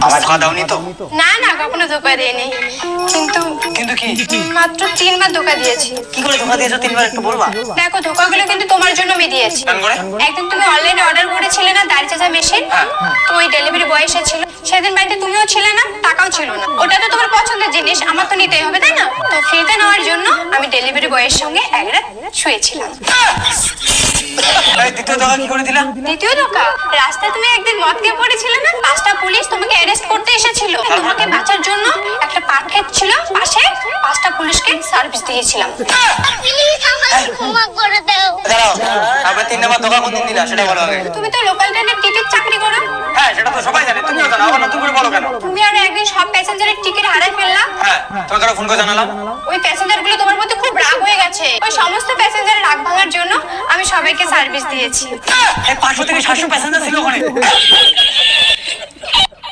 আমার ধোকা দাওনি তো? না না, কখনো ধোকা দেয়নি। কিন্তু কিন্তু কি? মাত্র 3 বার ধোকা দিয়েছি। কি করে ধোকা দিয়েছো 3 বার একটু বলবা? দেখো, ধোকাগুলো কিন্তু তোমার জন্য আমি দিয়েছি। কেন করে? একদিন তুমি অনলাইনে অর্ডার করেছিলে না দাড়ি চাচা মেশিন, তো ওই ডেলিভারি বয় এসেছিল। সেদিন বাড়িতে তুমিও ছিলে না, টাকাও ছিল না। ওটা তো তোমার পছন্দের জিনিস, আমার তো নিতেই হবে তাই না? তো ফ্রিতে নেওয়ার জন্য আমি ডেলিভারি বয়ের সঙ্গে এক রাত শুয়েছিলাম। দ্বিতীয় ধোকা কি করে দিলা? দ্বিতীয় ধোকা, রাস্তায় তুমি একদিন মদ খেয়ে পড়েছিলে না, 5টা পুলিশ তোমাকে অ্যারেস্ট করতে এসেছিল। তোমাকে বাঁচার জন্য একটা পাট ক্ষেত ছিল পাশে, 5টা পুলিশকে সার্ভিস দিয়েছিলাম। প্লিজ আমাকে ক্ষমা করে দাও। দাঁড়াও, আবার 3 নাম্বার ধোকা কোন দিন দিলা সেটা বলো আগে। তুমি তো লোকাল ট্রেনের টিকিট চাকরি করো। হ্যাঁ, সেটা তো সবাই জানে, তুমিও জানো, আবার নতুন করে বলো কেন? তুমি আর একদিন সব প্যাসেঞ্জারের টিকিট হারাই ফেললা। হ্যাঁ, তোমাকে ফোন করে জানালাম। ওই প্যাসেঞ্জার গুলো তোমার প্রতি খুব রাগ হয়ে গেছে। ওই সমস্ত প্যাসেঞ্জারের রাগ ভাঙার জন্য আমি সবাইকে সার্ভিস দিয়েছি। 500 থেকে 700 প্যাসেঞ্জার ছিল ওখানে।